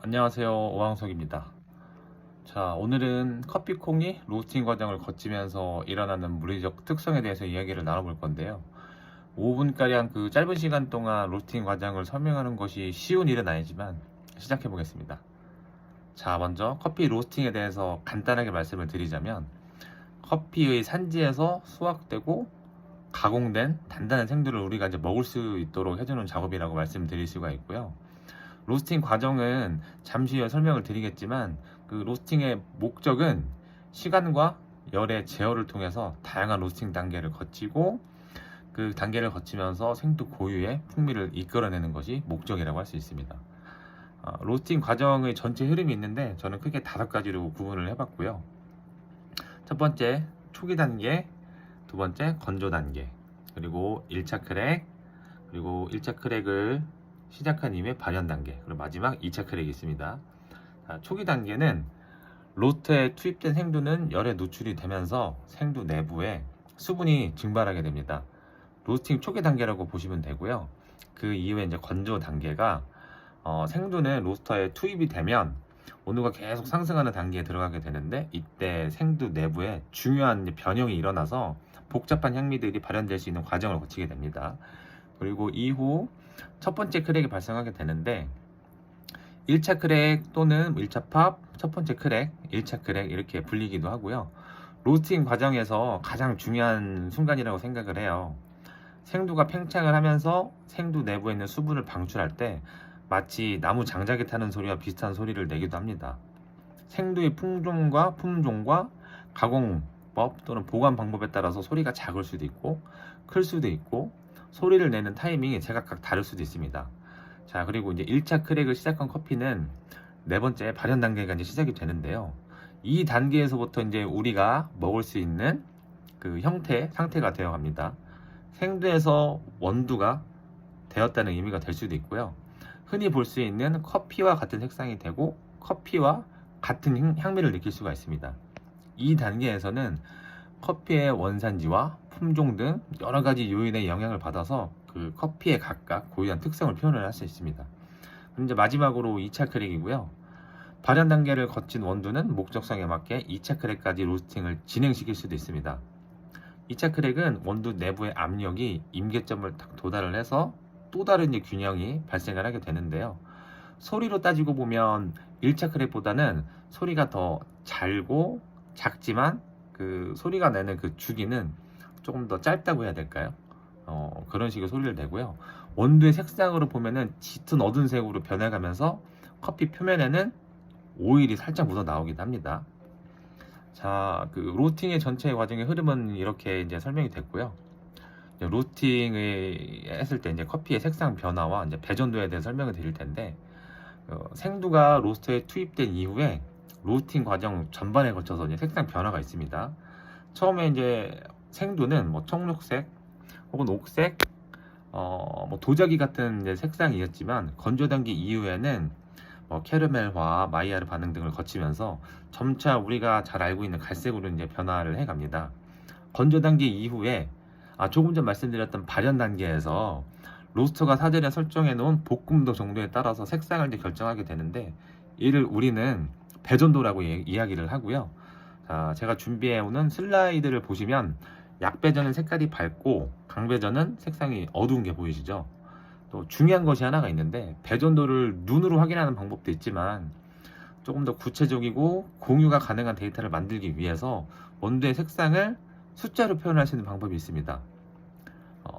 안녕하세요, 오왕석입니다. 자, 오늘은 커피콩이 로스팅 과정을 거치면서 일어나는 물리적 특성에 대해서 이야기를 나눠볼 건데요. 5분가량 그 짧은 시간 동안 로스팅 과정을 설명하는 것이 쉬운 일은 아니지만 시작해 보겠습니다. 자, 먼저 커피 로스팅에 대해서 간단하게 말씀을 드리자면, 커피의 산지에서 수확되고 가공된 단단한 생두를 우리가 이제 먹을 수 있도록 해주는 작업이라고 말씀드릴 수가 있고요. 로스팅 과정은 잠시 후에 설명을 드리겠지만, 그 로스팅의 목적은 시간과 열의 제어를 통해서 다양한 로스팅 단계를 거치고, 그 단계를 거치면서 생두 고유의 풍미를 이끌어내는 것이 목적이라고 할 수 있습니다. 로스팅 과정의 전체 흐름이 있는데, 저는 크게 5가지로 구분을 해봤고요. 첫 번째 초기 단계, 두 번째 건조 단계, 그리고 1차 크랙, 그리고 1차 크랙을 시작한 이후에 발현 단계, 그리고 마지막 2차 크랙이 있습니다. 초기 단계는 로스터에 투입된 생두는 열에 노출이 되면서 생두 내부에 수분이 증발하게 됩니다. 로스팅 초기 단계라고 보시면 되고요. 그 이후에 이제 건조 단계가 생두는 로스터에 투입이 되면 온도가 계속 상승하는 단계에 들어가게 되는데, 이때 생두 내부에 중요한 변형이 일어나서 복잡한 향미들이 발현될 수 있는 과정을 거치게 됩니다. 그리고 이후 첫 번째 크랙이 발생하게 되는데, 1차 크랙 또는 1차 팝, 첫 번째 크랙, 1차 크랙 이렇게 불리기도 하고요. 로스팅 과정에서 가장 중요한 순간이라고 생각을 해요. 생두가 팽창을 하면서 생두 내부에 있는 수분을 방출할 때 마치 나무 장작이 타는 소리와 비슷한 소리를 내기도 합니다. 생두의 품종과 가공법 또는 보관 방법에 따라서 소리가 작을 수도 있고 클 수도 있고, 소리를 내는 타이밍이 제각각 다를 수도 있습니다. 자, 그리고 이제 1차 크랙을 시작한 커피는 네 번째 발현 단계가 이제 시작이 되는데요. 이 단계에서부터 이제 우리가 먹을 수 있는 그 상태가 되어 갑니다. 생두에서 원두가 되었다는 의미가 될 수도 있고요. 흔히 볼 수 있는 커피와 같은 색상이 되고 커피와 같은 향미를 느낄 수가 있습니다. 이 단계에서는 커피의 원산지와 품종 등 여러 가지 요인의 영향을 받아서 그 커피에 각각 고유한 특성을 표현을 할 수 있습니다. 그럼 이제 마지막으로 2차 크랙이고요. 발현 단계를 거친 원두는 목적성에 맞게 2차 크랙까지 로스팅을 진행시킬 수도 있습니다. 2차 크랙은 원두 내부의 압력이 임계점을 도달을 해서 또 다른 균형이 발생을 하게 되는데요. 소리로 따지고 보면 1차 크랙보다는 소리가 더 잘고 작지만 그 소리가 내는 그 주기는 조금 더 짧다고 해야 될까요? 그런 식의 소리를 내고요. 원두의 색상으로 보면은 짙은 어두운 색으로 변해가면서 커피 표면에는 오일이 살짝 묻어 나오기도 합니다. 자, 그 로스팅의 전체 과정의 흐름은 이렇게 이제 설명이 됐고요. 로스팅을 했을 때 이제 커피의 색상 변화와 이제 배전도에 대해 설명을 드릴 텐데, 생두가 로스터에 투입된 이후에 로스팅 과정 전반에 걸쳐서 이제 색상 변화가 있습니다. 처음에 이제 생두는 뭐 청록색 혹은 옥색, 뭐 도자기 같은 이제 색상이었지만, 건조 단계 이후에는 캐러멜화, 마이야르 반응 등을 거치면서 점차 우리가 잘 알고 있는 갈색으로 이제 변화를 해갑니다. 건조 단계 이후에 조금 전 말씀드렸던 발현 단계에서 로스터가 사전에 설정해 놓은 볶음도 정도에 따라서 색상을 이제 결정하게 되는데, 이를 우리는 배전도라고 이야기를 하고요. 자, 제가 준비해 오는 슬라이드를 보시면 약배전은 색깔이 밝고 강배전은 색상이 어두운 게 보이시죠? 또 중요한 것이 하나가 있는데, 배전도를 눈으로 확인하는 방법도 있지만 조금 더 구체적이고 공유가 가능한 데이터를 만들기 위해서 원두의 색상을 숫자로 표현할 수 있는 방법이 있습니다.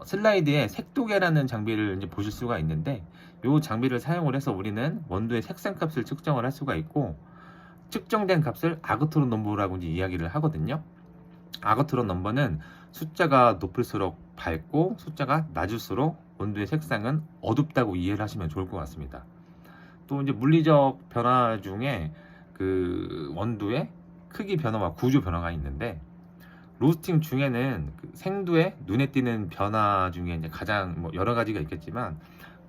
슬라이드에 색도계라는 장비를 이제 보실 수가 있는데, 이 장비를 사용을 해서 우리는 원두의 색상 값을 측정을 할 수가 있고, 측정된 값을 아그트론 넘버라고 이제 이야기를 하거든요. 아그트론 넘버는 숫자가 높을수록 밝고 숫자가 낮을수록 원두의 색상은 어둡다고 이해를 하시면 좋을 것 같습니다. 또 이제 물리적 변화 중에 그 원두의 크기 변화와 구조 변화가 있는데, 로스팅 중에는 그 생두의 눈에 띄는 변화 중에 이제 가장 여러 가지가 있겠지만,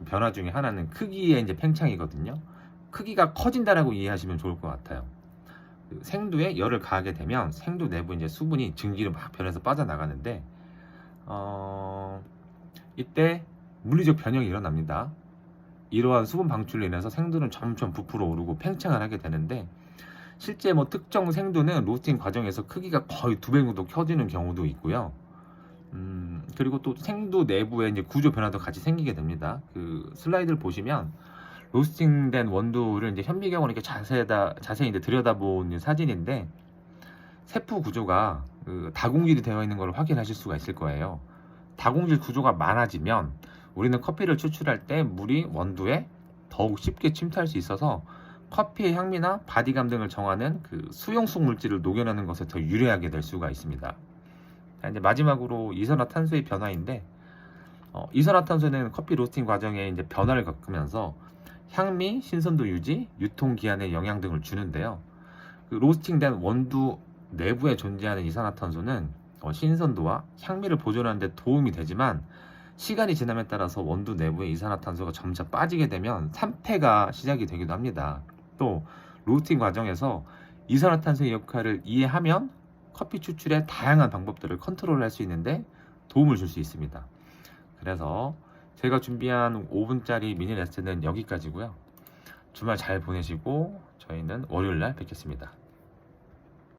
변화 중에 하나는 크기의 이제 팽창이거든요. 크기가 커진다라고 이해하시면 좋을 것 같아요. 그 생두에 열을 가하게 되면 생두 내부 이제 수분이 증기로 막 변해서 빠져나가는데, 이때 물리적 변형이 일어납니다. 이러한 수분 방출로 인해서 생두는 점점 부풀어 오르고 팽창을 하게 되는데, 실제 뭐 특정 생두는 로스팅 과정에서 크기가 거의 2배 정도 커지는 경우도 있고요. 그리고 또 생두 내부에 이제 구조 변화도 같이 생기게 됩니다. 그 슬라이드를 보시면 로스팅된 원두를 이제 현미경으로 이렇게 자세히 이제 들여다본 사진인데, 세포 구조가 그 다공질이 되어 있는 걸 확인하실 수가 있을 거예요. 다공질 구조가 많아지면 우리는 커피를 추출할 때 물이 원두에 더욱 쉽게 침투할 수 있어서 커피의 향미나 바디감 등을 정하는 그 수용성 물질을 녹여내는 것에 더 유리하게 될 수가 있습니다. 자, 이제 마지막으로 이산화탄소의 변화인데, 이산화탄소는 커피 로스팅 과정에 이제 변화를 겪으면서 향미, 신선도 유지, 유통 기한에 영향 등을 주는데요. 그 로스팅된 원두 내부에 존재하는 이산화탄소는 신선도와 향미를 보존하는 데 도움이 되지만, 시간이 지남에 따라서 원두 내부에 이산화탄소가 점차 빠지게 되면 산패가 시작이 되기도 합니다. 또 로스팅 과정에서 이산화탄소의 역할을 이해하면 커피 추출의 다양한 방법들을 컨트롤할 수 있는데 도움을 줄 수 있습니다. 그래서 제가 준비한 5분짜리 미니 레슨은 여기까지고요. 주말 잘 보내시고 저희는 월요일날 뵙겠습니다.